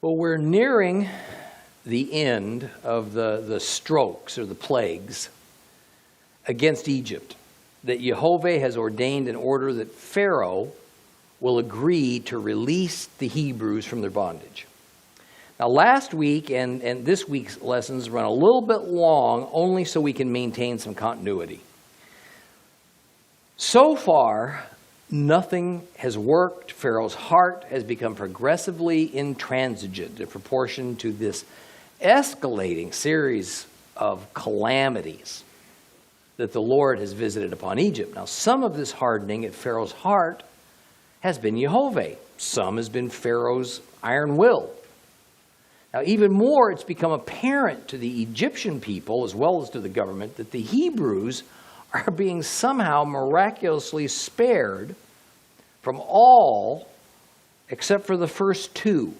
Well, we're nearing the end of the strokes or the plagues against Egypt that Jehovah has ordained in order that Pharaoh will agree to release the Hebrews from their bondage. Now, last week and this week's lessons run a little bit long only so we can maintain some continuity. So far, nothing has worked. Pharaoh's heart has become progressively intransigent in proportion to this escalating series of calamities that the Lord has visited upon Egypt. Now, some of this hardening at Pharaoh's heart has been Jehovah. Some has been Pharaoh's iron will. Now, even more, it's become apparent to the Egyptian people as well as to the government that the Hebrews are being somehow miraculously spared from all except for the first two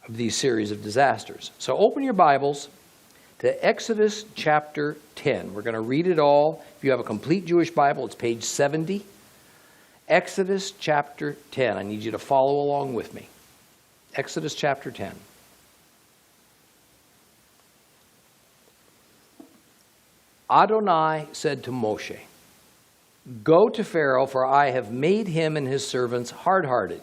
of these series of disasters. So open your Bibles to Exodus chapter 10. We're going to read it all. If you have a complete Jewish Bible, it's page 70. Exodus chapter 10. I need you to follow along with me. Exodus chapter 10. Adonai said to Moshe, "Go to Pharaoh, for I have made him and his servants hard-hearted,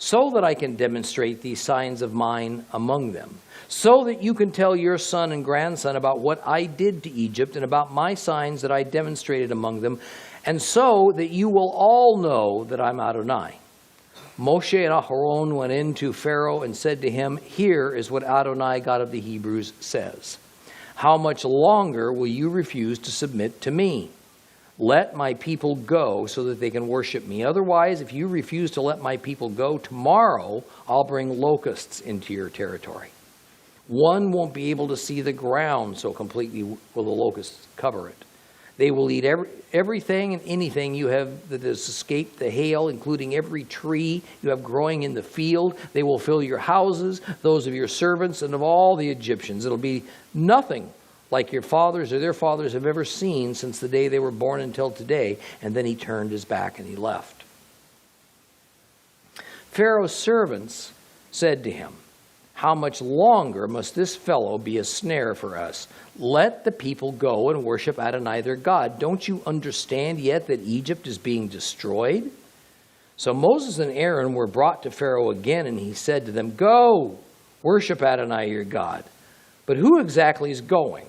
so that I can demonstrate these signs of mine among them, so that you can tell your son and grandson about what I did to Egypt and about my signs that I demonstrated among them, and so that you will all know that I'm Adonai." Moshe and Aharon went in to Pharaoh and said to him, "Here is what Adonai, God of the Hebrews, says. How much longer will you refuse to submit to me? Let my people go so that they can worship me. Otherwise, if you refuse to let my people go, tomorrow I'll bring locusts into your territory. One won't be able to see the ground, so completely will the locusts cover it. They will eat everything and anything you have that has escaped the hail, including every tree you have growing in the field. They will fill your houses, those of your servants, and of all the Egyptians. It'll be nothing like your fathers or their fathers have ever seen since the day they were born until today." And then he turned his back and he left. Pharaoh's servants said to him, "How much longer must this fellow be a snare for us? Let the people go and worship Adonai their God. Don't you understand yet that Egypt is being destroyed?" So Moses and Aaron were brought to Pharaoh again, and he said to them, "Go, worship Adonai your God. But who exactly is going?"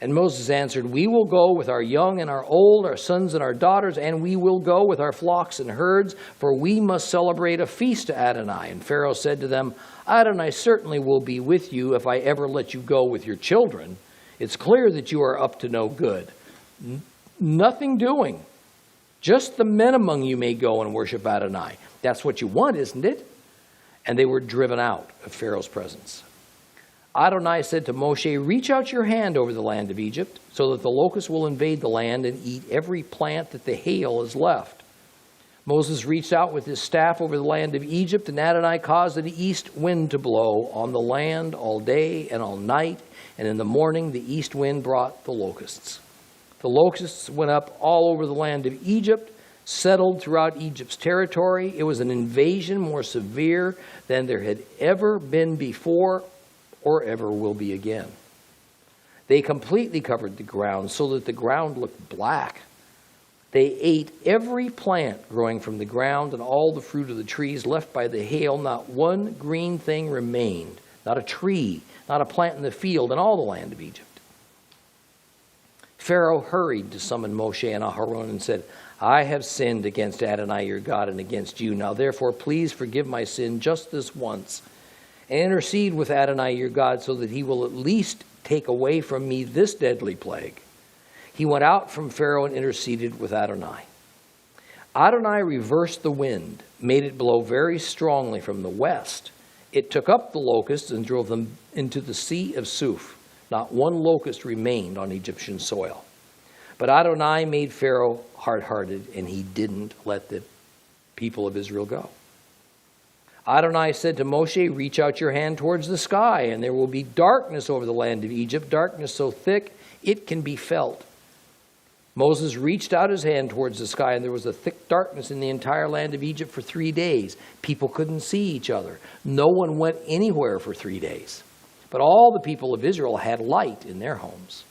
And Moses answered, "We will go with our young and our old, our sons and our daughters, and we will go with our flocks and herds, for we must celebrate a feast to Adonai." And Pharaoh said to them, "Adonai certainly will be with you if I ever let you go with your children. It's clear that you are up to no good. Nothing doing. Just the men among you may go and worship Adonai." That's what you want, isn't it? And they were driven out of Pharaoh's presence. Adonai said to Moshe, "Reach out your hand over the land of Egypt, so that the locusts will invade the land and eat every plant that the hail has left." Moses reached out with his staff over the land of Egypt, and Adonai caused an east wind to blow on the land all day and all night, and in the morning the east wind brought the locusts. The locusts went up all over the land of Egypt, settled throughout Egypt's territory. It was an invasion more severe than there had ever been before or ever will be again. They completely covered the ground so that the ground looked black. They ate every plant growing from the ground and all the fruit of the trees left by the hail. Not one green thing remained, not a tree, not a plant in the field in all the land of Egypt. Pharaoh hurried to summon Moshe and Aharon and said, "I have sinned against Adonai your God and against you. Now therefore please forgive my sin just this once, and intercede with Adonai your God so that he will at least take away from me this deadly plague." He went out from Pharaoh and interceded with Adonai. Adonai reversed the wind, made it blow very strongly from the west. It took up the locusts and drove them into the Sea of Suf. Not one locust remained on Egyptian soil. But Adonai made Pharaoh hard-hearted, and he didn't let the people of Israel go. Adonai said to Moshe, "Reach out your hand towards the sky, and there will be darkness over the land of Egypt, darkness so thick it can be felt. Moses reached out his hand towards the sky, and there was a thick darkness in the entire land of Egypt for 3 days. People couldn't see each other. No one went anywhere for 3 days. But all the people of Israel had light in their homes.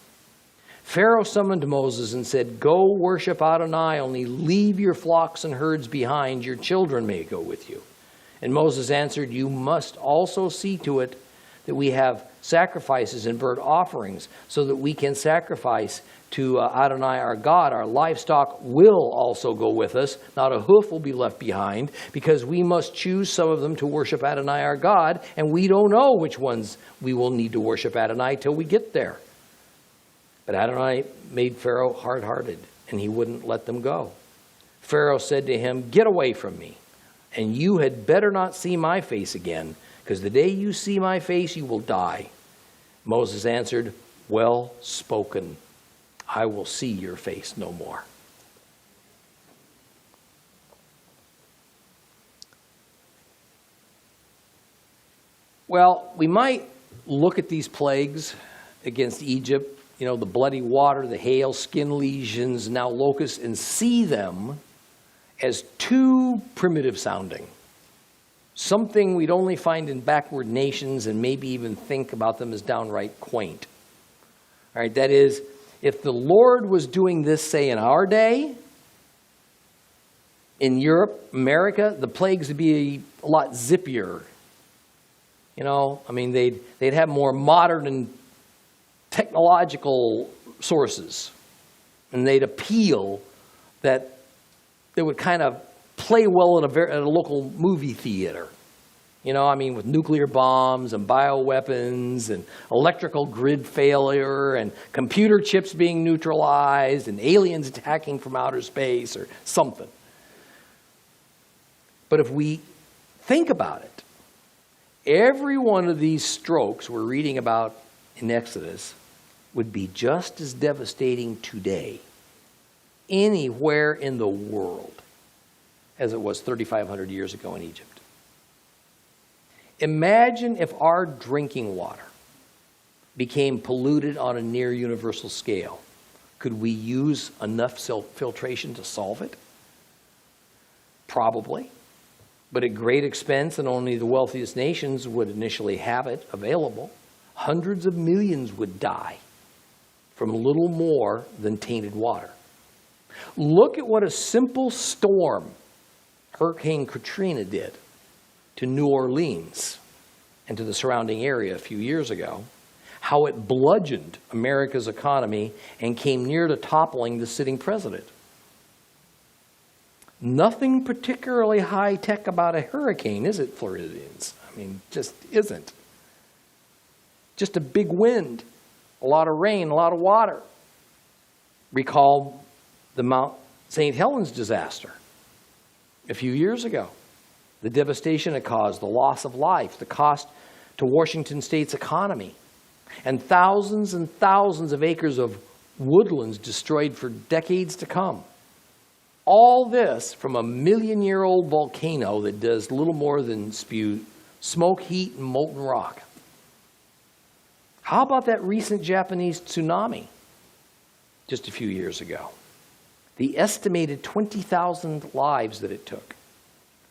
Pharaoh summoned Moses and said, "Go worship Adonai, only leave your flocks and herds behind. Your children may go with you." And Moses answered, "You must also see to it that we have sacrifices and burnt offerings, so that we can sacrifice to Adonai our God. Our livestock will also go with us. Not a hoof will be left behind, because we must choose some of them to worship Adonai our God, and we don't know which ones we will need to worship Adonai till we get there." But Adonai made Pharaoh hard-hearted, and he wouldn't let them go. Pharaoh said to him, "Get away from me, and you had better not see my face again, because the day you see my face, you will die." Moses answered, "Well spoken. I will see your face no more." Well, we might look at these plagues against Egypt, the bloody water, the hail, skin lesions, now locusts, and see them as too primitive sounding. Something we'd only find in backward nations, and maybe even think about them as downright quaint. All right, that is, if the Lord was doing this, say, in our day, in Europe, America, the plagues would be a lot zippier. They'd have more modern and technological sources, and they'd appeal that they would kind of play well at a local movie theater. With nuclear bombs and bioweapons and electrical grid failure and computer chips being neutralized and aliens attacking from outer space or something. But if we think about it, every one of these strokes we're reading about in Exodus would be just as devastating today, anywhere in the world, as it was 3,500 years ago in Egypt. Imagine if our drinking water became polluted on a near universal scale. Could we use enough filtration to solve it? Probably, but at great expense, and only the wealthiest nations would initially have it available. Hundreds of millions would die from little more than tainted water. Look at what a simple storm, Hurricane Katrina, did to New Orleans and to the surrounding area a few years ago, how it bludgeoned America's economy and came near to toppling the sitting president. Nothing particularly high-tech about a hurricane, is it, Floridians? Just isn't. Just a big wind, a lot of rain, a lot of water. Recall the Mount St. Helens disaster a few years ago. The devastation it caused, the loss of life, the cost to Washington State's economy, and thousands of acres of woodlands destroyed for decades to come. All this from a million-year-old volcano that does little more than spew smoke, heat, and molten rock. How about that recent Japanese tsunami just a few years ago? The estimated 20,000 lives that it took,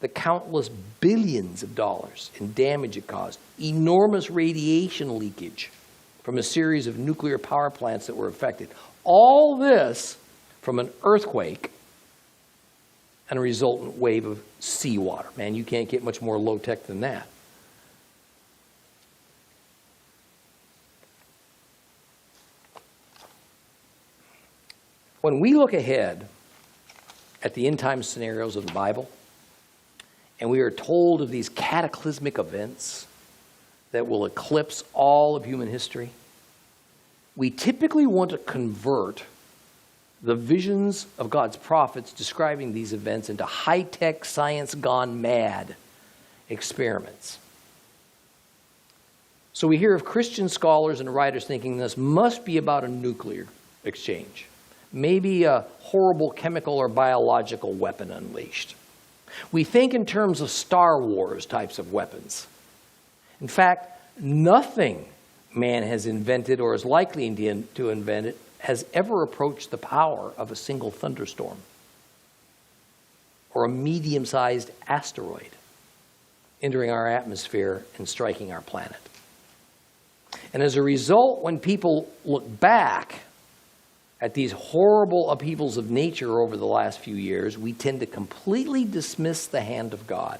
the countless billions of dollars in damage it caused, enormous radiation leakage from a series of nuclear power plants that were affected. All this from an earthquake and a resultant wave of seawater. Man, you can't get much more low-tech than that. When we look ahead at the end-time scenarios of the Bible, and we are told of these cataclysmic events that will eclipse all of human history, we typically want to convert the visions of God's prophets describing these events into high-tech, science gone mad experiments. So we hear of Christian scholars and writers thinking this must be about a nuclear exchange, maybe a horrible chemical or biological weapon unleashed. We think in terms of Star Wars types of weapons. In fact, nothing man has invented or is likely to invent it has ever approached the power of a single thunderstorm or a medium-sized asteroid entering our atmosphere and striking our planet. And as a result, when people look back at these horrible upheavals of nature over the last few years, we tend to completely dismiss the hand of God.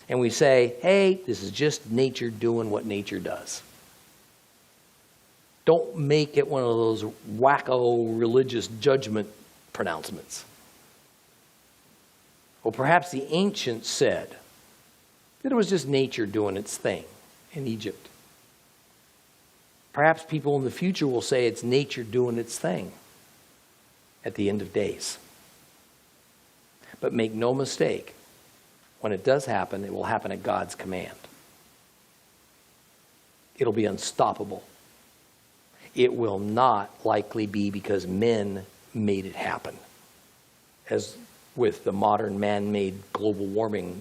And we say, hey, this is just nature doing what nature does. Don't make it one of those wacko religious judgment pronouncements. Well, perhaps the ancients said that it was just nature doing its thing in Egypt. Perhaps people in the future will say it's nature doing its thing at the end of days. But make no mistake, when it does happen, it will happen at God's command. It'll be unstoppable. It will not likely be because men made it happen, as with the modern man-made global warming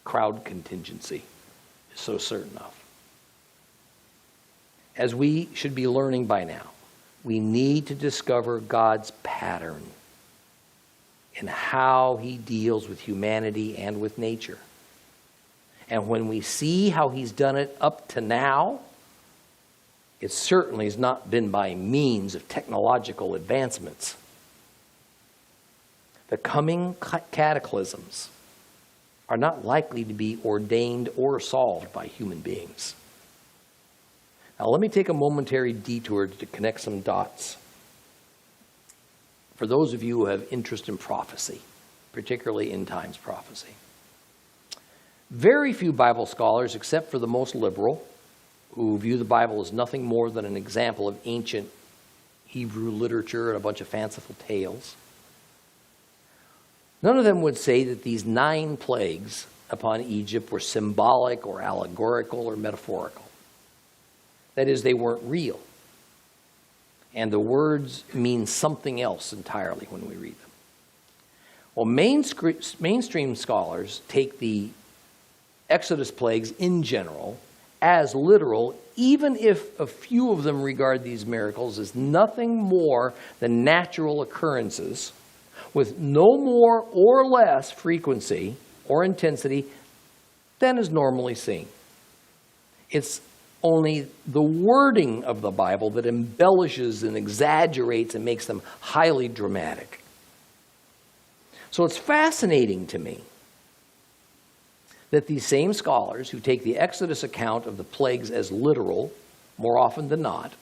crowd contingency is so certain of. As we should be learning by now, we need to discover God's pattern in how he deals with humanity and with nature. And when we see how he's done it up to now, it certainly has not been by means of technological advancements. The coming cataclysms are not likely to be ordained or solved by human beings. Now, let me take a momentary detour to connect some dots. For those of you who have interest in prophecy, particularly end times prophecy, very few Bible scholars, except for the most liberal, who view the Bible as nothing more than an example of ancient Hebrew literature and a bunch of fanciful tales, none of them would say that these 9 plagues upon Egypt were symbolic or allegorical or metaphorical. That is, they weren't real. And the words mean something else entirely when we read them. Well, mainstream scholars take the Exodus plagues in general as literal, even if a few of them regard these miracles as nothing more than natural occurrences with no more or less frequency or intensity than is normally seen. It's only the wording of the Bible that embellishes and exaggerates and makes them highly dramatic. So it's fascinating to me that these same scholars who take the Exodus account of the plagues as literal, more often than not,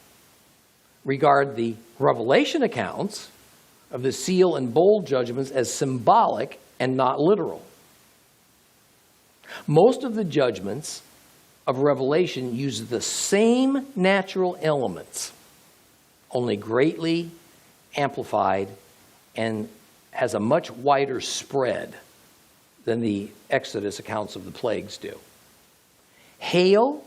regard the Revelation accounts of the seal and bowl judgments as symbolic and not literal. Most of the judgments of Revelation use the same natural elements, only greatly amplified and has a much wider spread than the Exodus accounts of the plagues do. Hail,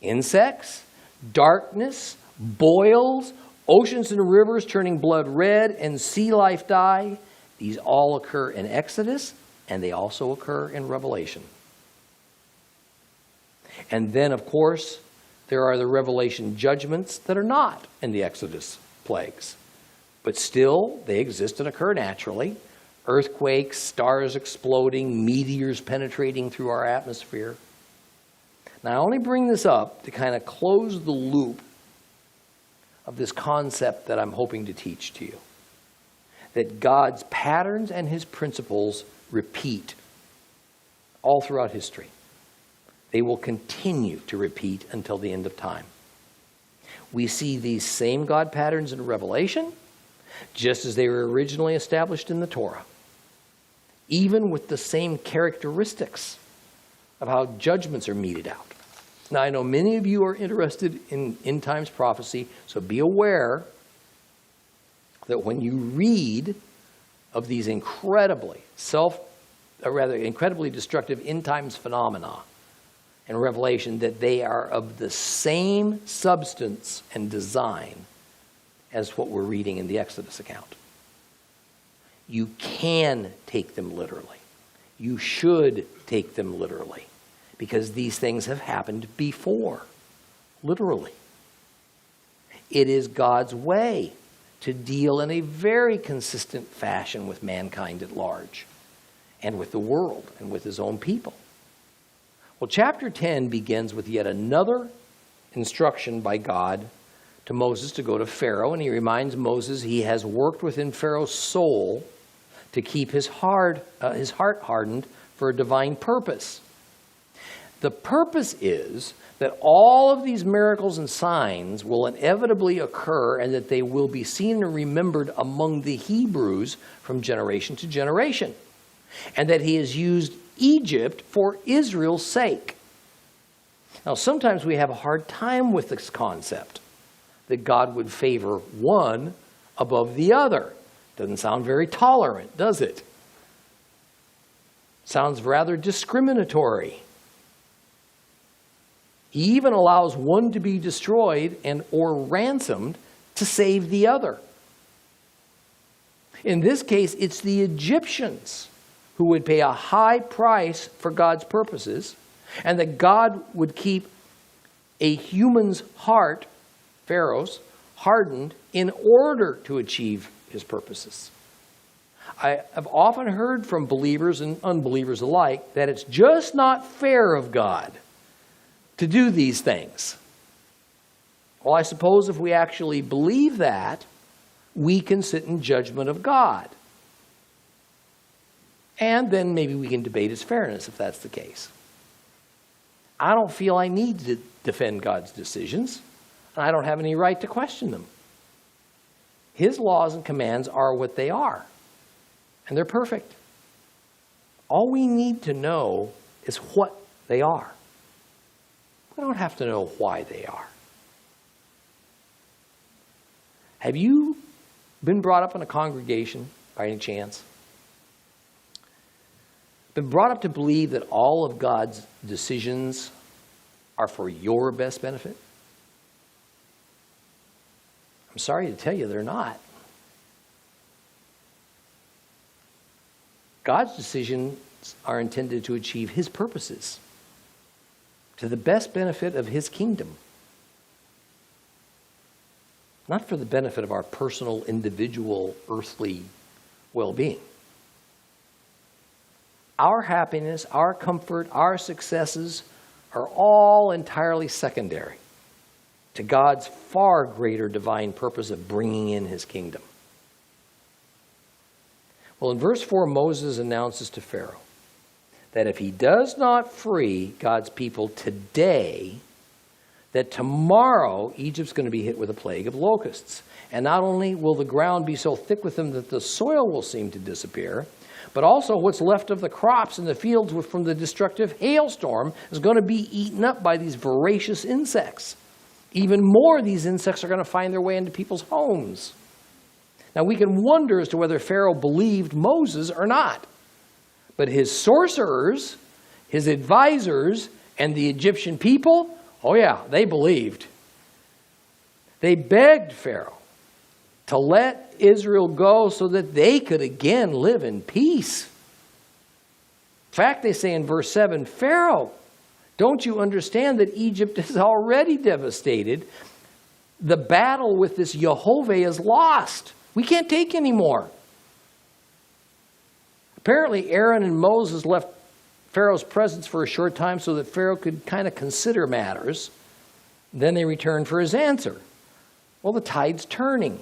insects, darkness, boils, oceans and rivers turning blood red, and sea life die. These all occur in Exodus, and they also occur in Revelation. And then, of course, there are the Revelation judgments that are not in the Exodus plagues. But still, they exist and occur naturally. Earthquakes, stars exploding, meteors penetrating through our atmosphere. Now, I only bring this up to kind of close the loop of this concept that I'm hoping to teach to you. That God's patterns and his principles repeat all throughout history. They will continue to repeat until the end of time. We see these same God patterns in Revelation, just as they were originally established in the Torah, even with the same characteristics of how judgments are meted out. Now, I know many of you are interested in end times prophecy, so be aware that when you read of these incredibly destructive end times phenomena in Revelation, that they are of the same substance and design as what we're reading in the Exodus account. You can take them literally. You should take them literally, because these things have happened before, literally. It is God's way to deal in a very consistent fashion with mankind at large, and with the world, and with his own people. Well, chapter 10 begins with yet another instruction by God to Moses to go to Pharaoh, and he reminds Moses he has worked within Pharaoh's soul to keep his heart hardened for a divine purpose. The purpose is that all of these miracles and signs will inevitably occur, and that they will be seen and remembered among the Hebrews from generation to generation, and that he has used Egypt for Israel's sake. Now, sometimes we have a hard time with this concept, that God would favor one above the other. Doesn't sound very tolerant, does it? Sounds rather discriminatory. He even allows one to be destroyed and or ransomed to save the other. In this case, it's the Egyptians who would pay a high price for God's purposes, and that God would keep a human's heart, Pharaoh's, hardened in order to achieve his purposes. I have often heard from believers and unbelievers alike that it's just not fair of God to do these things. Well, I suppose if we actually believe that, we can sit in judgment of God. And then maybe we can debate his fairness if that's the case. I don't feel I need to defend God's decisions, and I don't have any right to question them. His laws and commands are what they are, and they're perfect. All we need to know is what they are. We don't have to know why they are. Have you been brought up in a congregation by any chance? Been brought up to believe that all of God's decisions are for your best benefit? I'm sorry to tell you they're not. God's decisions are intended to achieve his purposes, to the best benefit of his kingdom, not for the benefit of our personal, individual, earthly well-being. Our happiness, our comfort, our successes are all entirely secondary to God's far greater divine purpose of bringing in his kingdom. Well, in verse 4, Moses announces to Pharaoh that if he does not free God's people today, that tomorrow Egypt's going to be hit with a plague of locusts. And not only will the ground be so thick with them that the soil will seem to disappear, but also what's left of the crops in the fields from the destructive hailstorm is going to be eaten up by these voracious insects. Even more, these insects are going to find their way into people's homes. Now, we can wonder as to whether Pharaoh believed Moses or not. But his sorcerers, his advisors, and the Egyptian people, oh yeah, they believed. They begged Pharaoh to let Israel go so that they could again live in peace. In fact, they say in verse 7, Pharaoh, don't you understand that Egypt is already devastated? The battle with this Jehovah is lost. We can't take any more. Apparently, Aaron and Moses left Pharaoh's presence for a short time so that Pharaoh could kind of consider matters. Then they returned for his answer. Well, the tide's turning.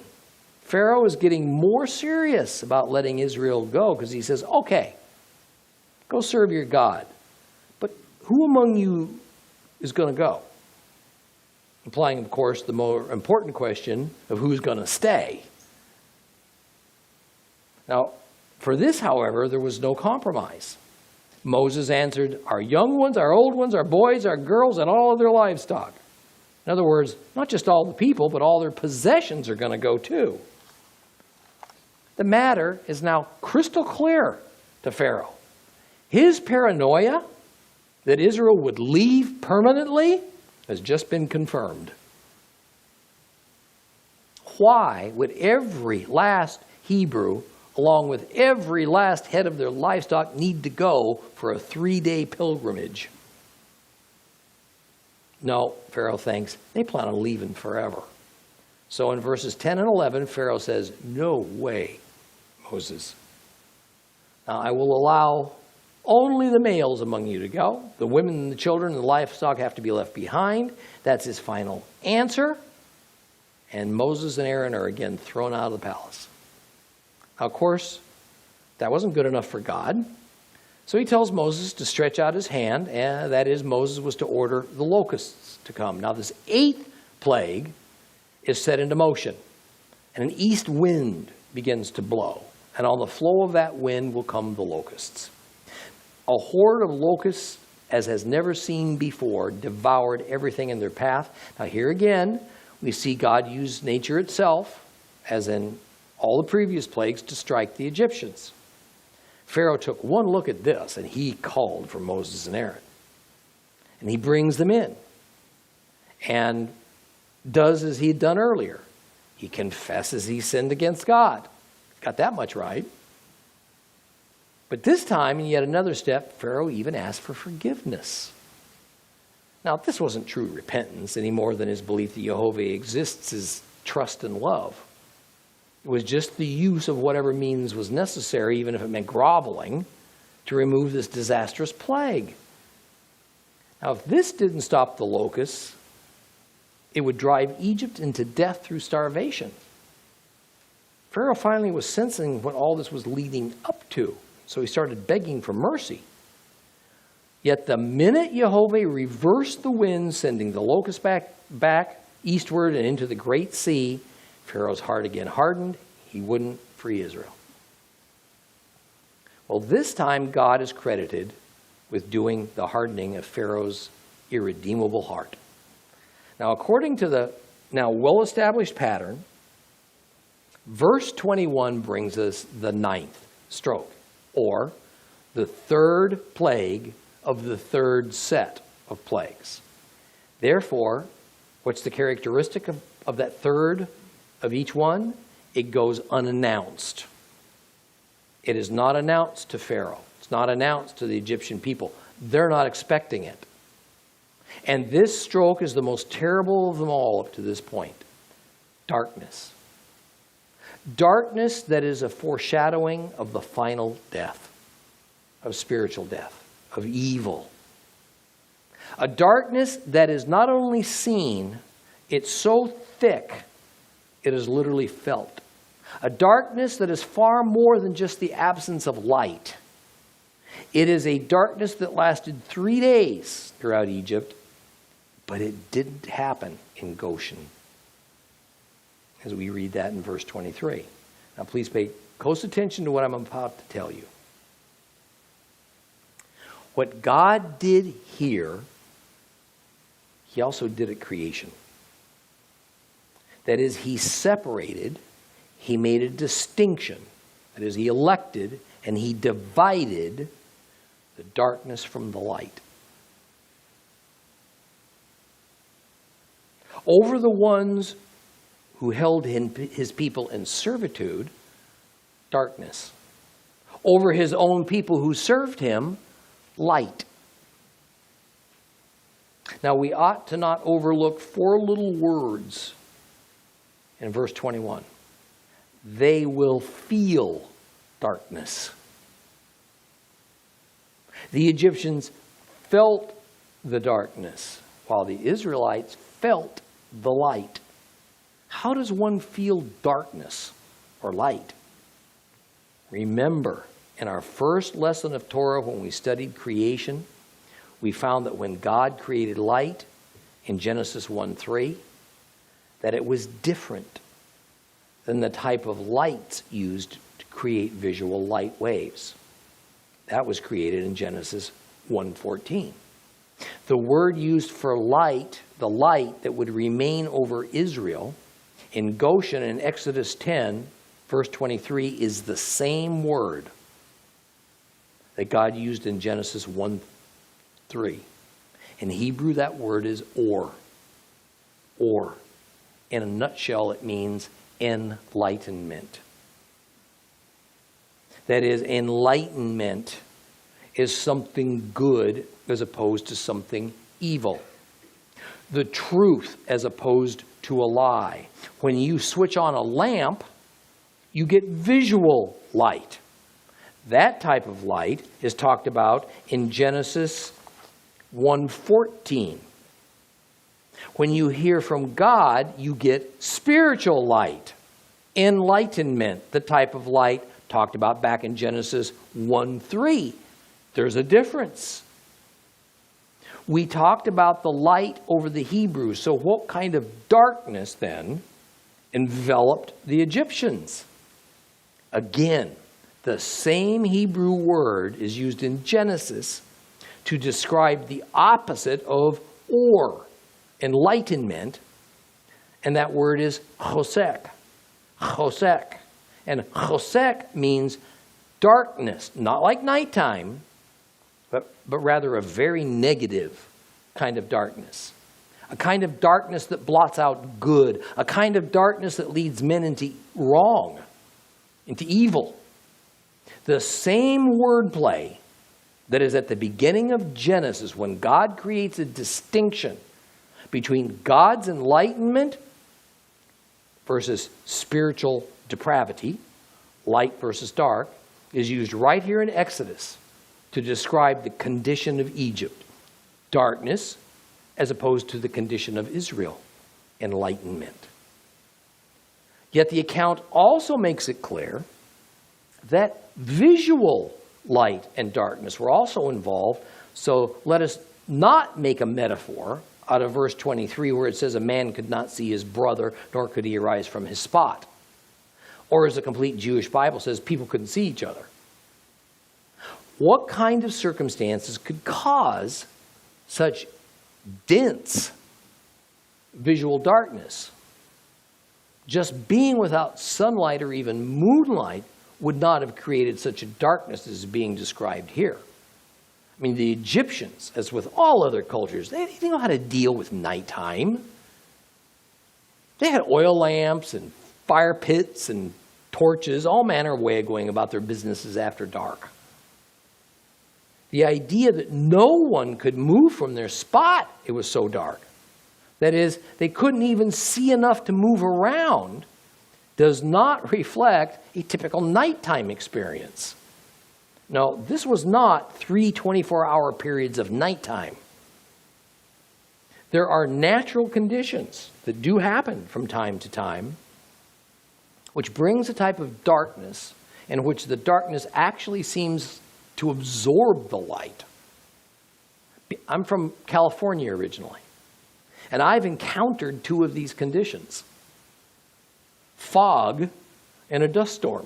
Pharaoh is getting more serious about letting Israel go because he says, okay, go serve your God. But who among you is going to go? Implying, of course, the more important question of who's going to stay. Now, for this, however, there was no compromise. Moses answered, our young ones, our old ones, our boys, our girls, and all of their livestock. In other words, not just all the people, but all their possessions are going to go too. The matter is now crystal clear to Pharaoh. His paranoia that Israel would leave permanently has just been confirmed. Why would every last Hebrew, along with every last head of their livestock, need to go for a 3-day pilgrimage? No, Pharaoh thinks they plan on leaving forever. So in verses 10 and 11, Pharaoh says, "No way, Moses. Now I will allow only the males among you to go. The women and the children and the livestock have to be left behind." That's his final answer. And Moses and Aaron are again thrown out of the palace. Now, of course, that wasn't good enough for God. So he tells Moses to stretch out his hand, and that is, Moses was to order the locusts to come. Now, this 8th plague is set into motion, and an east wind begins to blow, and on the flow of that wind will come the locusts. A horde of locusts, as has never seen before, devoured everything in their path. Now, here again, we see God use nature itself, as in all the previous plagues, to strike the Egyptians. Pharaoh took one look at this, and he called for Moses and Aaron. And he brings them in and does as he had done earlier. He confesses he sinned against God. Got that much right. But this time, in yet another step, Pharaoh even asked for forgiveness. Now, this wasn't true repentance any more than his belief that Jehovah exists as trust and love. It was just the use of whatever means was necessary, even if it meant groveling, to remove this disastrous plague. Now, if this didn't stop the locusts, it would drive Egypt into death through starvation. Pharaoh finally was sensing what all this was leading up to, so he started begging for mercy. Yet the minute Jehovah reversed the wind, sending the locusts back eastward and into the great sea, Pharaoh's heart again hardened. He wouldn't free Israel. Well, this time God is credited with doing the hardening of Pharaoh's irredeemable heart. Now, according to the now well-established pattern, verse 21 brings us the 9th stroke, or the 3rd plague of the 3rd set of plagues. Therefore, what's the characteristic of that 3rd of each one? It goes unannounced. It is not announced to Pharaoh. It's not announced to the Egyptian people. They're not expecting it. And this stroke is the most terrible of them all up to this point. Darkness. Darkness that is a foreshadowing of the final death, of spiritual death, of evil. A darkness that is not only seen, it's so thick, it is literally felt. A darkness that is far more than just the absence of light. It is a darkness that lasted 3 days throughout Egypt, but it didn't happen in Goshen, as we read that in verse 23. Now please pay close attention to what I'm about to tell you. What God did here, he also did at creation. That is, he separated, he made a distinction. That is, he elected and he divided the darkness from the light. Over the ones who held his people in servitude, darkness. Over his own people who served him, light. Now, we ought to not overlook 4 little words in verse 21. They will feel darkness. The Egyptians felt the darkness, while the Israelites felt the light. How does one feel darkness or light? Remember, in our first lesson of Torah, when we studied creation, we found that when God created light in Genesis 1:3, that it was different than the type of lights used to create visual light waves. That was created in Genesis 1:14. The word used for light, the light that would remain over Israel, in Goshen in Exodus 10, verse 23, is the same word that God used in Genesis 1:3. In Hebrew, that word is or. Or. In a nutshell, it means enlightenment. That is, enlightenment is something good as opposed to something evil. The truth as opposed to a lie. When you switch on a lamp, you get visual light. That type of light is talked about in Genesis 1:14. When you hear from God, you get spiritual light, enlightenment, the type of light talked about back in Genesis 1:3. There's a difference. We talked about the light over the Hebrews. So what kind of darkness then enveloped the Egyptians? Again, the same Hebrew word is used in Genesis to describe the opposite of or, enlightenment, and that word is chosek. Chosek. And chosek means darkness, not like nighttime, but rather a very negative kind of darkness. A kind of darkness that blots out good. A kind of darkness that leads men into wrong, into evil. The same wordplay that is at the beginning of Genesis when God creates a distinction between God's enlightenment versus spiritual depravity, light versus dark, is used right here in Exodus to describe the condition of Egypt, darkness, as opposed to the condition of Israel, enlightenment. Yet the account also makes it clear that visual light and darkness were also involved. So let us not make a metaphor out of verse 23 where it says a man could not see his brother, nor could he arise from his spot. Or as a complete Jewish Bible says, people couldn't see each other. What kind of circumstances could cause such dense visual darkness? Just being without sunlight or even moonlight would not have created such a darkness as is being described here. I mean, the Egyptians, as with all other cultures, they didn't know how to deal with nighttime. They had oil lamps and fire pits and torches, all manner of way of going about their businesses after dark. The idea that no one could move from their spot, it was so dark. That is, they couldn't even see enough to move around, does not reflect a typical nighttime experience. No, this was not 3 24-hour periods of nighttime. There are natural conditions that do happen from time to time, which brings a type of darkness in which the darkness actually seems to absorb the light. I'm from California originally, and I've encountered two of these conditions: fog and a dust storm.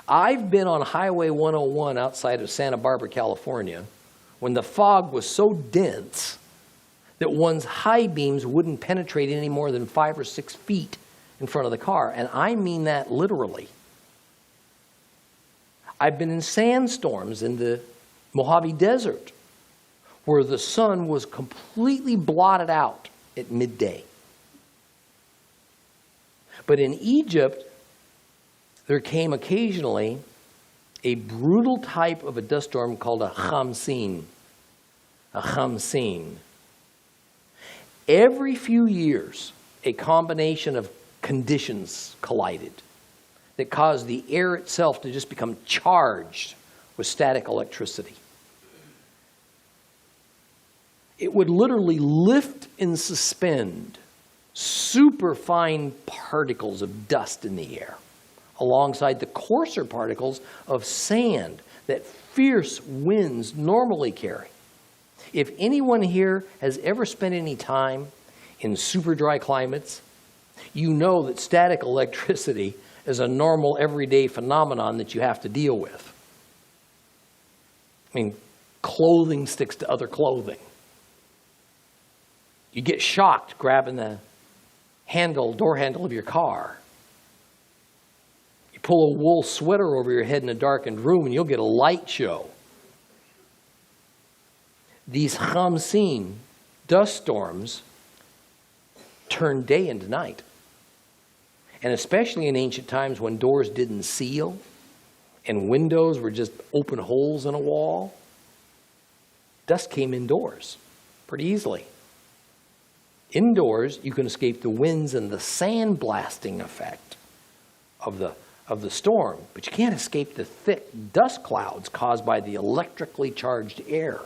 I've been on Highway 101 outside of Santa Barbara, California, when the fog was so dense that one's high beams wouldn't penetrate any more than 5 or 6 feet in front of the car. And I mean that literally. I've been in sandstorms in the Mojave Desert where the sun was completely blotted out at midday. But in Egypt, there came occasionally a brutal type of a dust storm called a khamsin. A khamsin. Every few years, a combination of conditions collided that caused the air itself to just become charged with static electricity. It would literally lift and suspend superfine particles of dust in the air, alongside the coarser particles of sand that fierce winds normally carry. If anyone here has ever spent any time in super dry climates, you know that static electricity is a normal everyday phenomenon that you have to deal with. I mean, clothing sticks to other clothing. You get shocked grabbing the door handle of your car. You pull a wool sweater over your head in a darkened room and you'll get a light show. These khamsin, dust storms, turn day into night. And especially in ancient times when doors didn't seal and windows were just open holes in a wall, dust came indoors pretty easily. Indoors, you can escape the winds and the sandblasting effect of the storm, but you can't escape the thick dust clouds caused by the electrically charged air.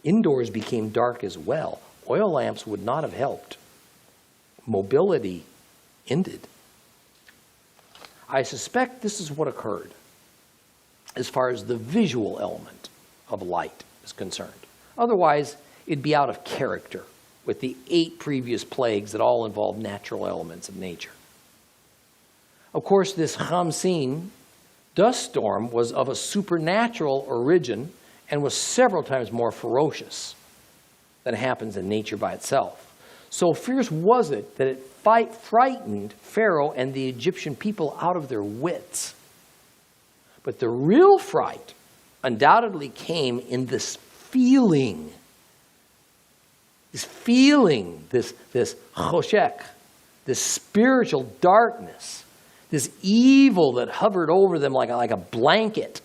Indoors became dark as well. Oil lamps would not have helped. Mobility ended. I suspect this is what occurred as far as the visual element of light is concerned. Otherwise, it'd be out of character with the 8 previous plagues that all involve natural elements of nature. Of course, this Khamsin dust storm was of a supernatural origin and was several times more ferocious than happens in nature by itself. So fierce was it that it frightened Pharaoh and the Egyptian people out of their wits. But the real fright undoubtedly came in this feeling, this choshek, this spiritual darkness, this evil that hovered over them like a blanket.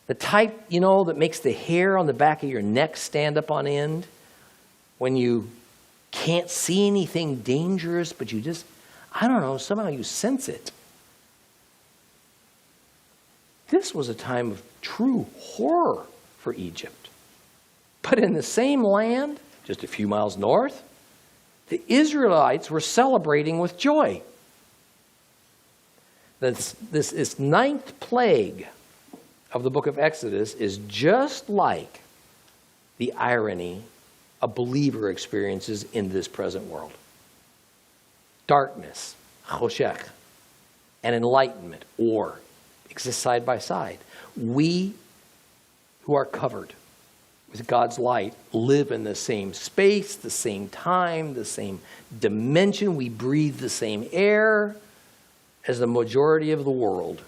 The type, that makes the hair on the back of your neck stand up on end when you can't see anything dangerous, but you just, somehow you sense it. This was a time of true horror for Egypt. But in the same land, just a few miles north, the Israelites were celebrating with joy. This 9th plague of the book of Exodus is just like the irony a believer experiences in this present world. Darkness, choshech, and enlightenment, or exist side by side. We who are covered with God's light live in the same space, the same time, the same dimension. We breathe the same air as the majority of the world,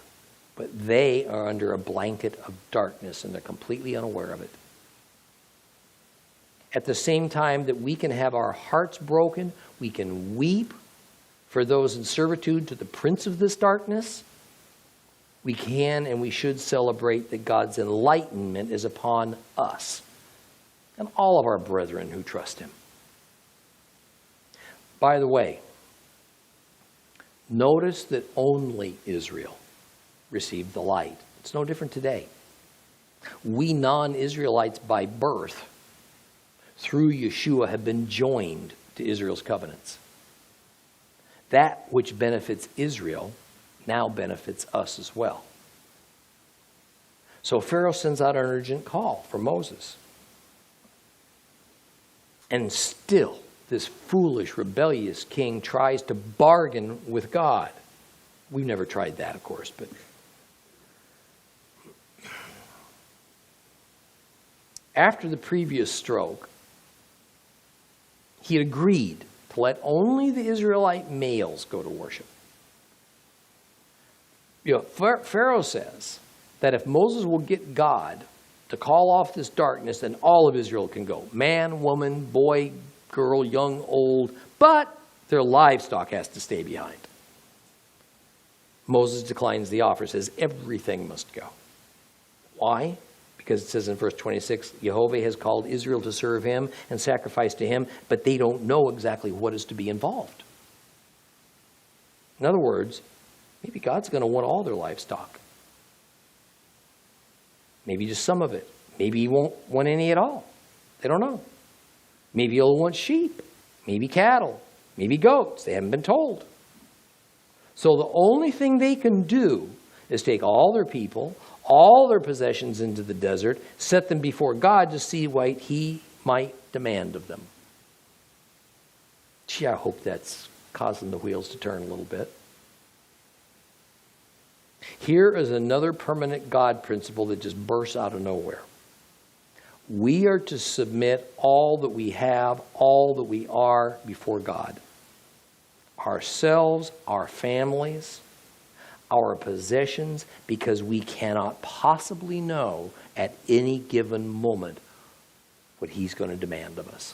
but they are under a blanket of darkness and they're completely unaware of it. At the same time that we can have our hearts broken, we can weep for those in servitude to the prince of this darkness, we can and we should celebrate that God's enlightenment is upon us and all of our brethren who trust him. By the way, notice that only Israel received the light. It's no different today. We non-Israelites by birth, through Yeshua, have been joined to Israel's covenants. That which benefits Israel now benefits us as well. So Pharaoh sends out an urgent call for Moses. And still, this foolish, rebellious king tries to bargain with God. We've never tried that, of course, but after the previous stroke, he agreed to let only the Israelite males go to worship. Pharaoh says that if Moses will get God to call off this darkness, then all of Israel can go. Man, woman, boy, girl, young, old, but their livestock has to stay behind. Moses declines the offer, says everything must go. Why? Because it says in verse 26, Jehovah has called Israel to serve him and sacrifice to him, but they don't know exactly what is to be involved. In other words, maybe God's going to want all their livestock. Maybe just some of it. Maybe he won't want any at all. They don't know. Maybe he'll want sheep, maybe cattle, maybe goats. They haven't been told. So the only thing they can do is take all their people, all their possessions into the desert, set them before God to see what he might demand of them. Gee, I hope that's causing the wheels to turn a little bit. Here is another permanent God principle that just bursts out of nowhere. We are to submit all that we have, all that we are before God. Ourselves, our families, our possessions, because we cannot possibly know at any given moment what he's going to demand of us.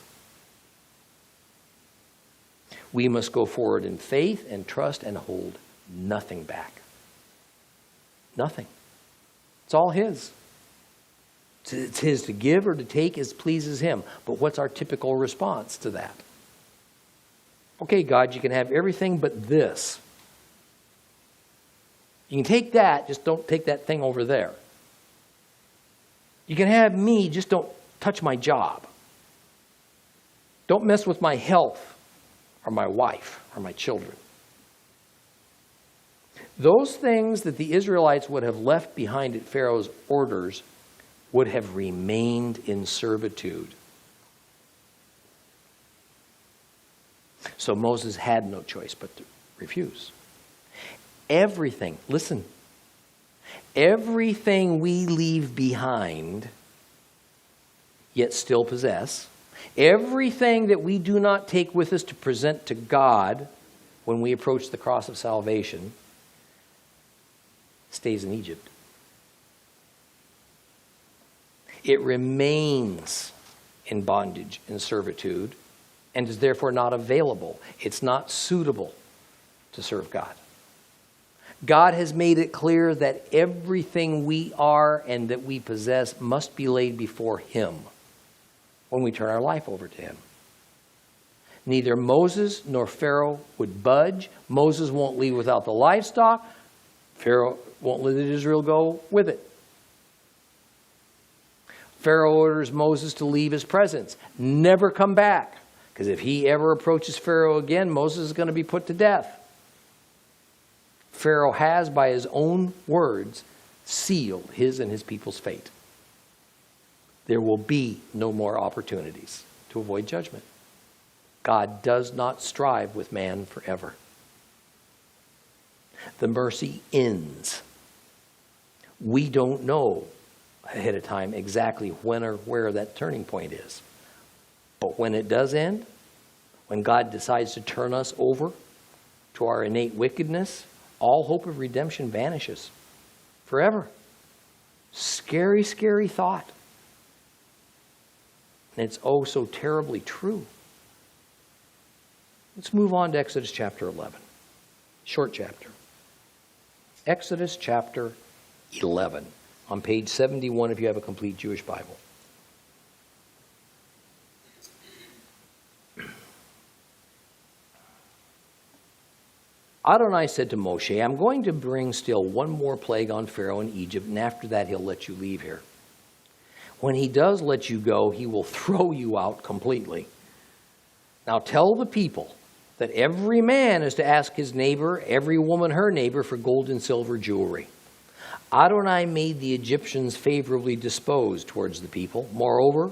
We must go forward in faith and trust and hold nothing back. Nothing. It's all his. It's his to give or to take as pleases him. But what's our typical response to that? Okay, God, you can have everything but this. You can take that, just don't take that thing over there. You can have me, just don't touch my job. Don't mess with my health or my wife or my children. Those things that the Israelites would have left behind at Pharaoh's orders would have remained in servitude. So Moses had no choice but to refuse. Everything, listen, everything we leave behind, yet still possess, everything that we do not take with us to present to God when we approach the cross of salvation, stays in Egypt. It remains in bondage and servitude and is therefore not available. It's not suitable to serve God. God has made it clear that everything we are and that we possess must be laid before Him when we turn our life over to Him. Neither Moses nor Pharaoh would budge. Moses won't leave without the livestock. Pharaoh won't let Israel go with it. Pharaoh orders Moses to leave his presence, never come back, because if he ever approaches Pharaoh again, Moses is going to be put to death. Pharaoh has, by his own words, sealed his and his people's fate. There will be no more opportunities to avoid judgment. God does not strive with man forever. The mercy ends. We don't know ahead of time exactly when or where that turning point is. But when it does end, when God decides to turn us over to our innate wickedness, all hope of redemption vanishes forever. Scary, scary thought. And it's oh so terribly true. Let's move on to Exodus chapter 11. Short chapter. Exodus chapter 11. On page 71 if you have a complete Jewish Bible. Adonai said to Moshe, I'm going to bring still one more plague on Pharaoh in Egypt, and after that he'll let you leave here. When he does let you go, he will throw you out completely. Now tell the people that every man is to ask his neighbor, every woman her neighbor, for gold and silver jewelry. Adonai made the Egyptians favorably disposed towards the people. Moreover,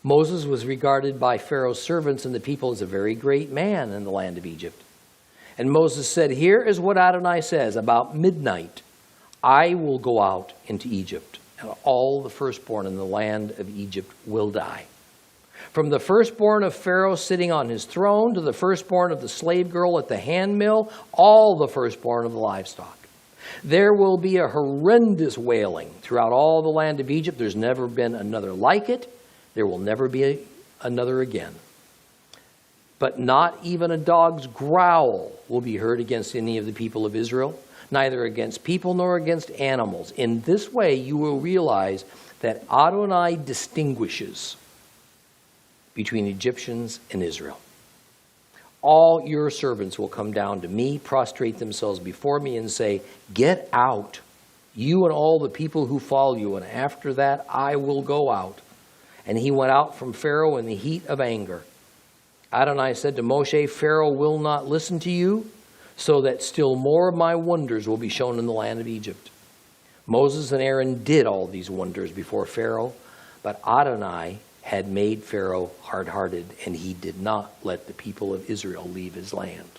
Moses was regarded by Pharaoh's servants and the people as a very great man in the land of Egypt. And Moses said, here is what Adonai says, about midnight, I will go out into Egypt, and all the firstborn in the land of Egypt will die. From the firstborn of Pharaoh sitting on his throne to the firstborn of the slave girl at the handmill, all the firstborn of the livestock. There will be a horrendous wailing throughout all the land of Egypt. There's never been another like it. There will never be another again. But not even a dog's growl will be heard against any of the people of Israel, neither against people nor against animals. In this way, you will realize that Adonai distinguishes between Egyptians and Israel. All your servants will come down to me, prostrate themselves before me, and say, get out, you and all the people who follow you, and after that I will go out. And he went out from Pharaoh in the heat of anger. Adonai said to Moshe, Pharaoh will not listen to you, so that still more of my wonders will be shown in the land of Egypt. Moses and Aaron did all these wonders before Pharaoh, but Adonai had made Pharaoh hard-hearted, and he did not let the people of Israel leave his land.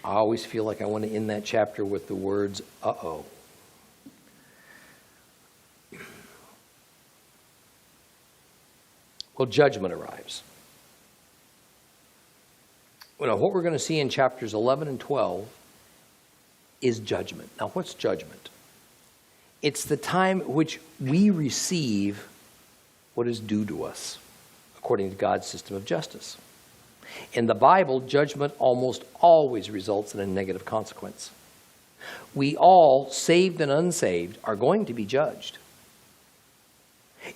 I always feel like I want to end that chapter with the words, uh-oh. Well, judgment arrives. Well, what we're going to see in chapters 11 and 12 is judgment. Now, what's judgment? It's the time at which we receive what is due to us, according to God's system of justice. In the Bible, judgment almost always results in a negative consequence. We all, saved and unsaved, are going to be judged.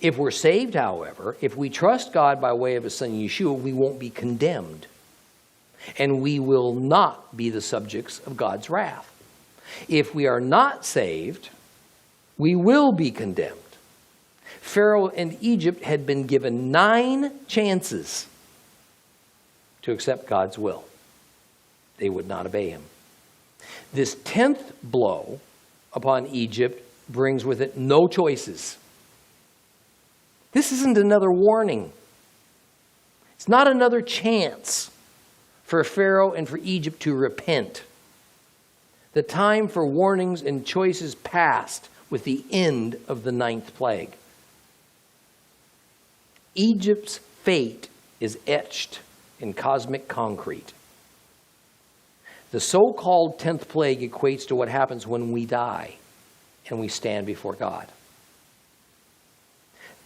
If we're saved, however, if we trust God by way of His Son Yeshua, we won't be condemned. And we will not be the subjects of God's wrath. If we are not saved, we will be condemned. Pharaoh and Egypt had been given 9 chances to accept God's will. They would not obey Him. This 10th blow upon Egypt brings with it no choices. This isn't another warning. It's not another chance for Pharaoh and for Egypt to repent. The time for warnings and choices passed with the end of the 9th plague. Egypt's fate is etched in cosmic concrete. The so-called 10th plague equates to what happens when we die and we stand before God.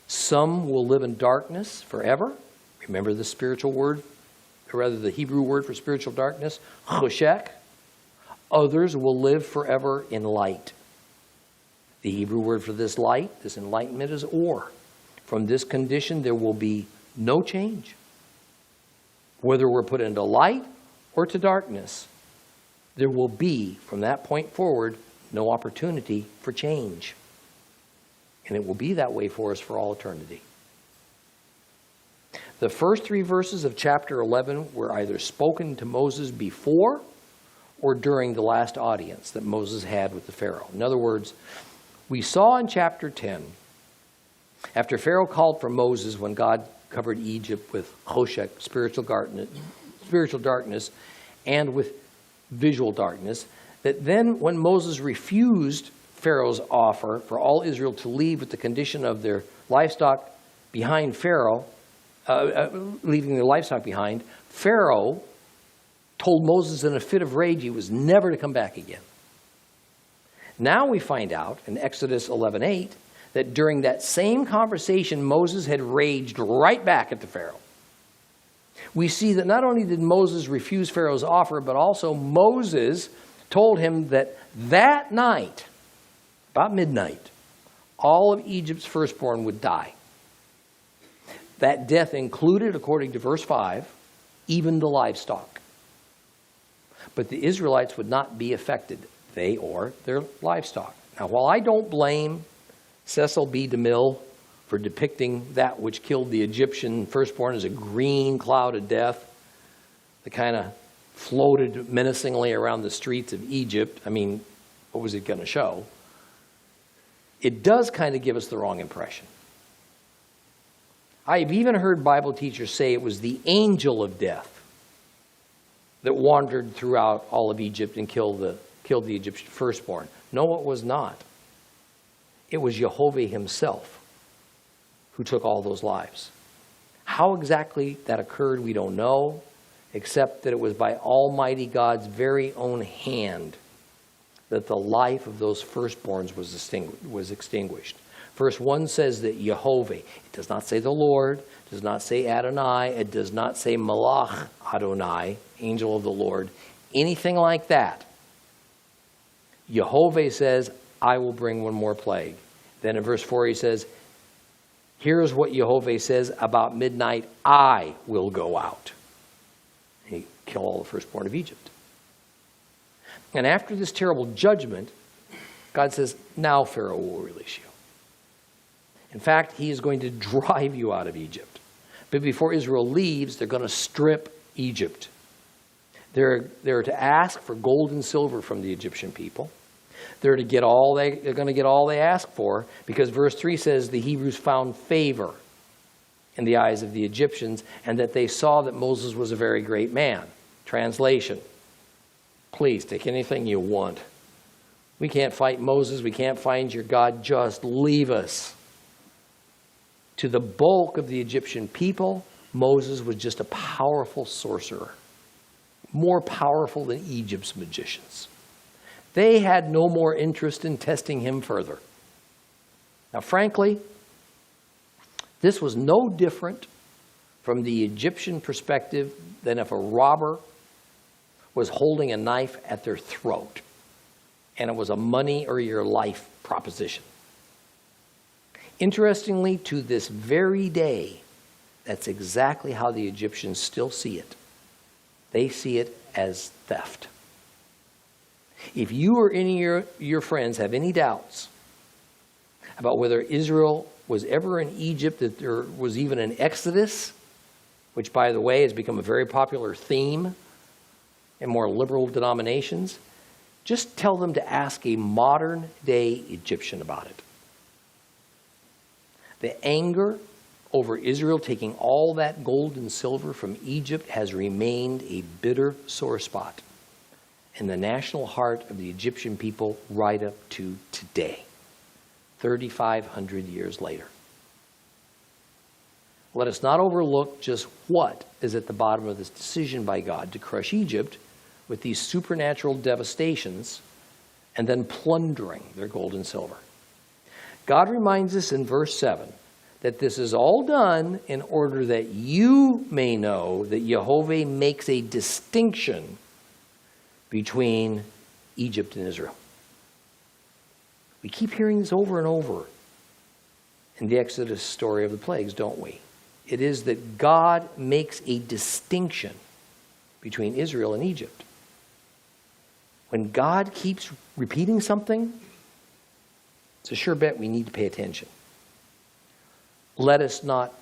Some will live in darkness forever. Remember the spiritual word, or rather the Hebrew word for spiritual darkness, choshek. Others will live forever in light. The Hebrew word for this light, this enlightenment, is or. From this condition, there will be no change. Whether we're put into light or to darkness, there will be, from that point forward, no opportunity for change. And it will be that way for us for all eternity. The first 3 verses of chapter 11 were either spoken to Moses before or during the last audience that Moses had with the Pharaoh. In other words, we saw in chapter 10, after Pharaoh called for Moses when God covered Egypt with choshek, spiritual darkness, and with visual darkness, that then when Moses refused Pharaoh's offer for all Israel to leave with the condition of their livestock behind Pharaoh, leaving their livestock behind, Pharaoh told Moses in a fit of rage he was never to come back again. Now we find out in Exodus 11:8 that during that same conversation, Moses had raged right back at the Pharaoh. We see that not only did Moses refuse Pharaoh's offer, but also Moses told him that that night, about midnight, all of Egypt's firstborn would die. That death included, according to verse 5, even the livestock. But the Israelites would not be affected, they or their livestock. Now, while I don't blame Cecil B. DeMille for depicting that which killed the Egyptian firstborn as a green cloud of death that kind of floated menacingly around the streets of Egypt, I mean, what was it going to show? It does kind of give us the wrong impression. I've even heard Bible teachers say it was the angel of death that wandered throughout all of Egypt and killed the Egyptian firstborn. No, it was not. It was Jehovah himself who took all those lives. How exactly that occurred, we don't know, except that it was by Almighty God's very own hand that the life of those firstborns was extinguished. Verse 1 says that Jehovah, it does not say the Lord, it does not say Adonai, it does not say Malach Adonai, angel of the Lord, anything like that. Jehovah says, I will bring one more plague. Then in verse 4 he says, here's what Jehovah says, about midnight I will go out. He kill all the firstborn of Egypt. And after this terrible judgment, God says, now Pharaoh will release you. In fact, he is going to drive you out of Egypt. But before Israel leaves, they're going to strip Egypt. They're to ask for gold and silver from the Egyptian people. They're going to get all they ask for, because verse 3 says the Hebrews found favor in the eyes of the Egyptians, and that they saw that Moses was a very great man. Translation: please take anything you want. We can't fight Moses. We can't find your God. Just leave us. To the bulk of the Egyptian people, Moses was just a powerful sorcerer, more powerful than Egypt's magicians. They had no more interest in testing him further. Now, frankly, this was no different from the Egyptian perspective than if a robber was holding a knife at their throat and it was a money or your life proposition. Interestingly, to this very day, that's exactly how the Egyptians still see it. They see it as theft. If you or any of your friends have any doubts about whether Israel was ever in Egypt, that there was even an Exodus, which, by the way, has become a very popular theme in more liberal denominations, just tell them to ask a modern-day Egyptian about it. The anger over Israel taking all that gold and silver from Egypt has remained a bitter sore spot in the national heart of the Egyptian people right up to today, 3,500 years later. Let us not overlook just what is at the bottom of this decision by God to crush Egypt with these supernatural devastations and then plundering their gold and silver. God reminds us in verse 7 that this is all done in order that you may know that Jehovah makes a distinction between Egypt and Israel. We keep hearing this over and over in the Exodus story of the plagues, don't we? It is that God makes a distinction between Israel and Egypt. When God keeps repeating something, it's a sure bet we need to pay attention. Let us not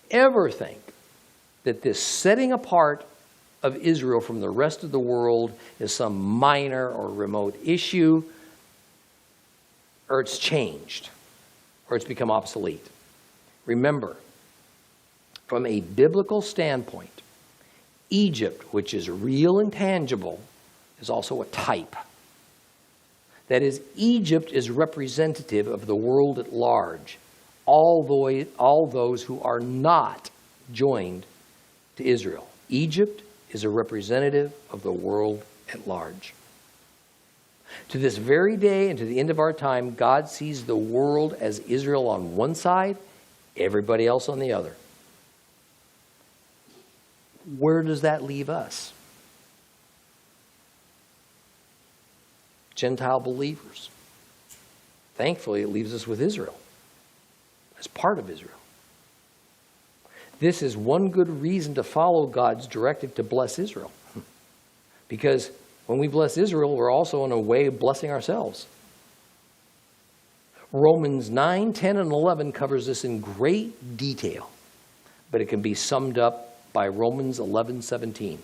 ever think that this setting apart of Israel from the rest of the world is some minor or remote issue, or it's changed, or it's become obsolete. Remember, from a biblical standpoint, Egypt, which is real and tangible, is also a type. That is, Egypt is representative of the world at large, all those who are not joined to Israel. Egypt is a representative of the world at large. To this very day and to the end of our time, God sees the world as Israel on one side, everybody else on the other. Where does that leave us? Gentile believers. Thankfully, it leaves us with Israel, as part of Israel. This is one good reason to follow God's directive to bless Israel. Because when we bless Israel, we're also in a way blessing ourselves. Romans 9, 10, and 11 covers this in great detail, but it can be summed up by Romans 11:17,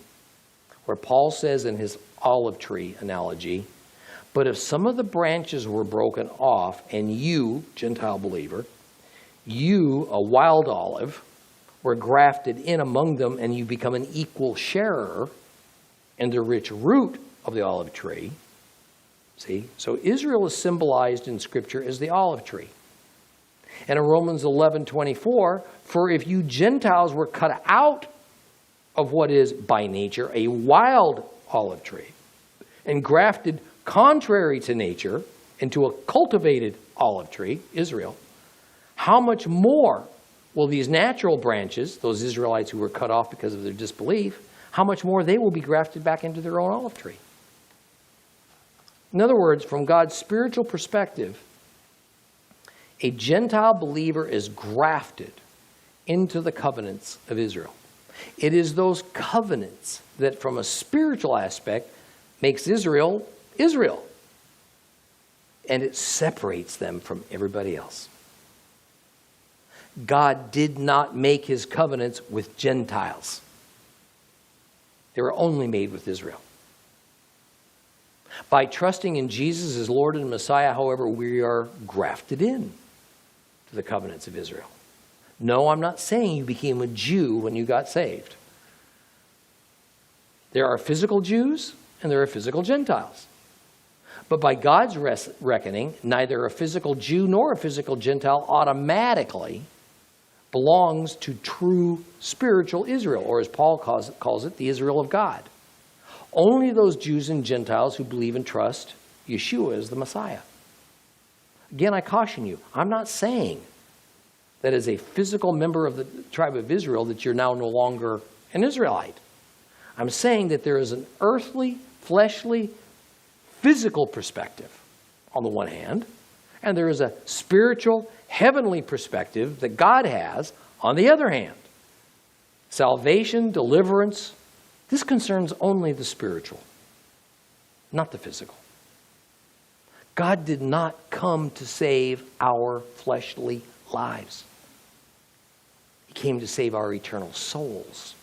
where Paul says in his olive tree analogy, "But if some of the branches were broken off, and you, Gentile believer, you, a wild olive, were grafted in among them, and you become an equal sharer in the rich root of the olive tree." See? So Israel is symbolized in Scripture as the olive tree. And in Romans 11:24, "For if you Gentiles were cut out of what is by nature a wild olive tree, and grafted contrary to nature into a cultivated olive tree," Israel, "how much more will these natural branches," those Israelites who were cut off because of their disbelief, "how much more they will be grafted back into their own olive tree?" In other words, from God's spiritual perspective, a Gentile believer is grafted into the covenants of Israel. It is those covenants that, from a spiritual aspect, makes Israel, Israel. And it separates them from everybody else. God did not make his covenants with Gentiles. They were only made with Israel. By trusting in Jesus as Lord and Messiah, however, we are grafted in to the covenants of Israel. No, I'm not saying you became a Jew when you got saved. There are physical Jews and there are physical Gentiles. But by God's reckoning, neither a physical Jew nor a physical Gentile automatically belongs to true spiritual Israel, or as Paul calls it, the Israel of God. Only those Jews and Gentiles who believe and trust Yeshua as the Messiah. Again, I caution you, I'm not saying that as a physical member of the tribe of Israel that you're now no longer an Israelite. I'm saying that there is an earthly, fleshly, physical perspective on the one hand, And there is a spiritual, heavenly perspective that God has on the other hand. Salvation, deliverance, this concerns only the spiritual, not the physical. God did not come to save our fleshly lives. He came to save our eternal souls.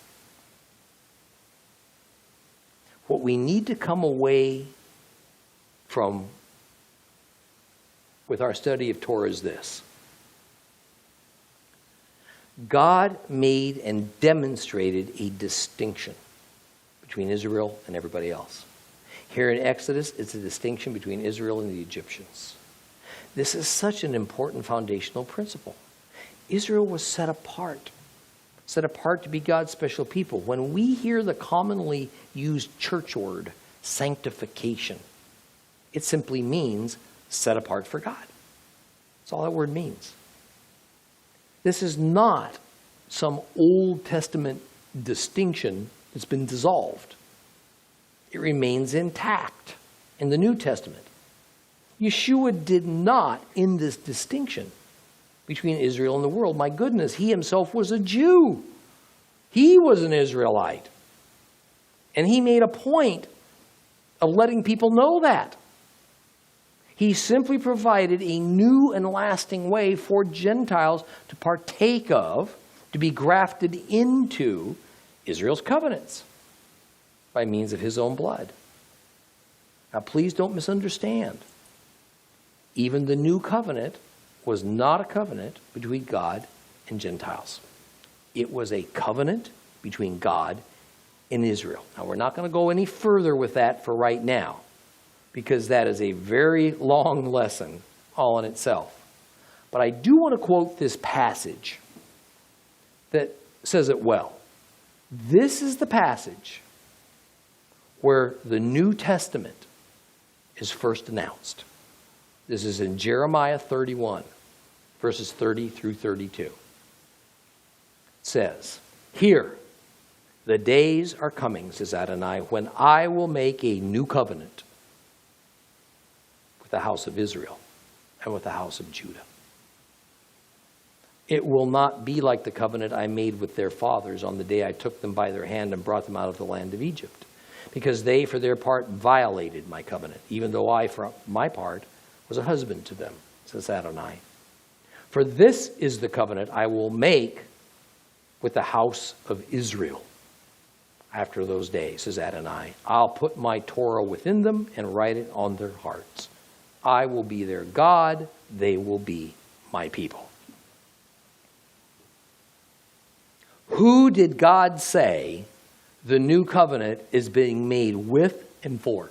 What we need to come away from with our study of Torah is this. God made and demonstrated a distinction between Israel and everybody else. Here in Exodus, it's a distinction between Israel and the Egyptians. This is such an important foundational principle. Israel was set apart to be God's special people. When we hear the commonly used church word, sanctification, it simply means set apart for God. That's all that word means. This is not some Old Testament distinction that's been dissolved. It remains intact in the New Testament. Yeshua did not end this distinction between Israel and the world. My goodness, he himself was a Jew. He was an Israelite. And he made a point of letting people know that. He simply provided a new and lasting way for Gentiles to partake of, to be grafted into Israel's covenants by means of his own blood. Now, please don't misunderstand. Even the new covenant was not a covenant between God and Gentiles. It was a covenant between God and Israel. Now, we're not going to go any further with that for right now, because that is a very long lesson all in itself. But I do want to quote this passage that says it well. This is the passage where the New Testament is first announced. This is in Jeremiah 31, verses 30 through 32. It says, "Here, the days are coming, says Adonai, when I will make a new covenant with the house of Israel and with the house of Judah. It will not be like the covenant I made with their fathers on the day I took them by their hand and brought them out of the land of Egypt, because they, for their part, violated my covenant, even though I, for my part, was a husband to them, says Adonai. For this is the covenant I will make with the house of Israel after those days, says Adonai. I'll put my Torah within them and write it on their hearts. I will be their God, they will be my people." Who did God say the new covenant is being made with and for?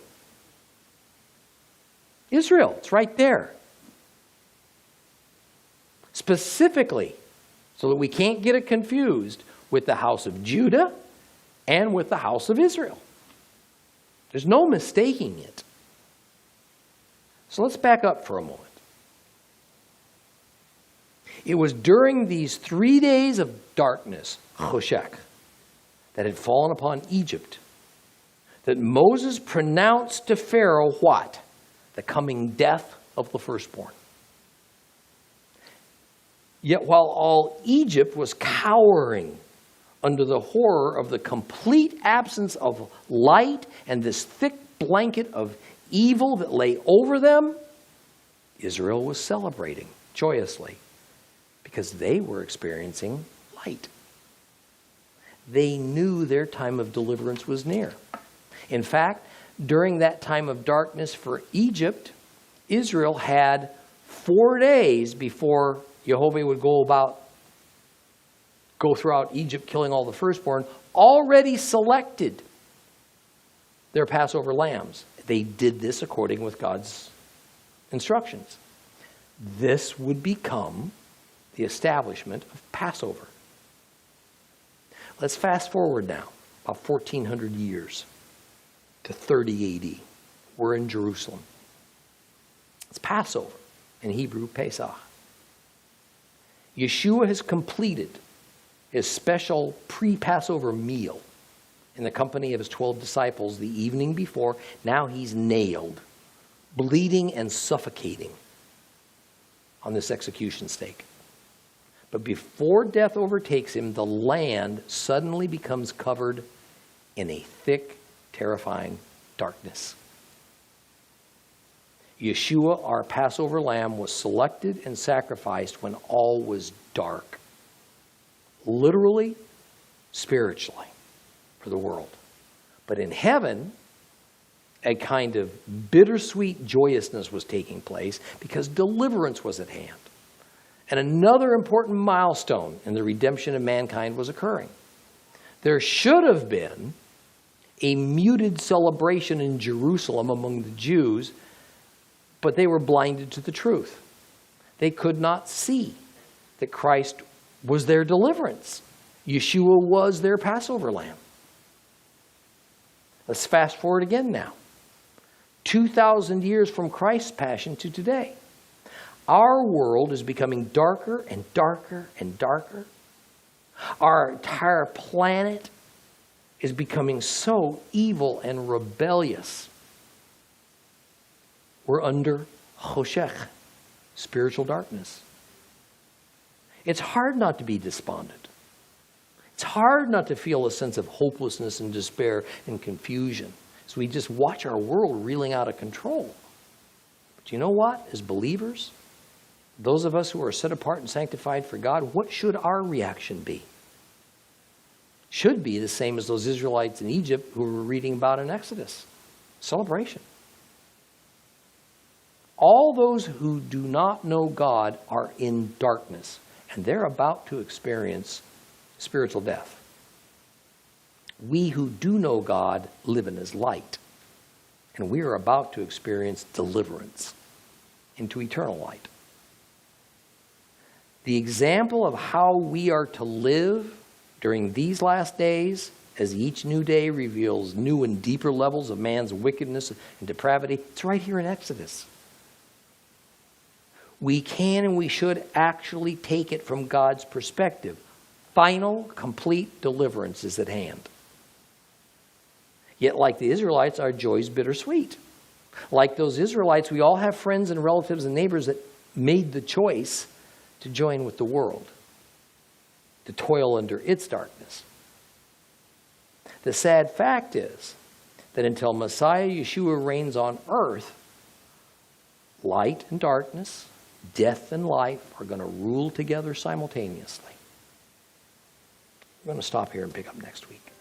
Israel. It's right there. Specifically, so that we can't get it confused with the house of Judah and with the house of Israel. There's no mistaking it. So let's back up for a moment. It was during these 3 days of darkness, choshek, that had fallen upon Egypt, that Moses pronounced to Pharaoh what? The coming death of the firstborn. Yet while all Egypt was cowering under the horror of the complete absence of light and this thick blanket of evil that lay over them, Israel was celebrating joyously because they were experiencing light. They knew their time of deliverance was near. In fact, during that time of darkness for Egypt, Israel had 4 days before Jehovah would go throughout Egypt killing all the firstborn, already selected their Passover lambs. They did this according with God's instructions. This would become the establishment of Passover. Let's fast forward now, about 1,400 years to 30 AD. We're in Jerusalem. It's Passover, in Hebrew, Pesach. Yeshua has completed his special pre-Passover meal in the company of his 12 disciples the evening before. Now he's nailed, bleeding and suffocating on this execution stake. But before death overtakes him, the land suddenly becomes covered in a thick, terrifying darkness. Yeshua, our Passover lamb, was selected and sacrificed when all was dark. Literally, spiritually, for the world. But in heaven, a kind of bittersweet joyousness was taking place because deliverance was at hand. And another important milestone in the redemption of mankind was occurring. There should have been a muted celebration in Jerusalem among the Jews, but they were blinded to the truth. They could not see that Christ was their deliverance. Yeshua was their Passover lamb. Let's fast forward again now. 2,000 years from Christ's passion to today. Our world is becoming darker and darker and darker. Our entire planet is becoming so evil and rebellious. We're under choshech, spiritual darkness. It's hard not to be despondent. It's hard not to feel a sense of hopelessness and despair and confusion as we just watch our world reeling out of control. But you know what? As believers, those of us who are set apart and sanctified for God, what should our reaction be? Should be the same as those Israelites in Egypt who we were reading about in Exodus. Celebration. All those who do not know God are in darkness, and they're about to experience spiritual death. We who do know God live in His light, and we are about to experience deliverance into eternal light. The example of how we are to live during these last days, as each new day reveals new and deeper levels of man's wickedness and depravity, it's right here in Exodus. We can and we should actually take it from God's perspective. Final, complete deliverance is at hand. Yet, like the Israelites, our joy is bittersweet. Like those Israelites, we all have friends and relatives and neighbors that made the choice to join with the world, to toil under its darkness. The sad fact is that until Messiah Yeshua reigns on earth, light and darkness, death and life are going to rule together simultaneously. We're going to stop here and pick up next week.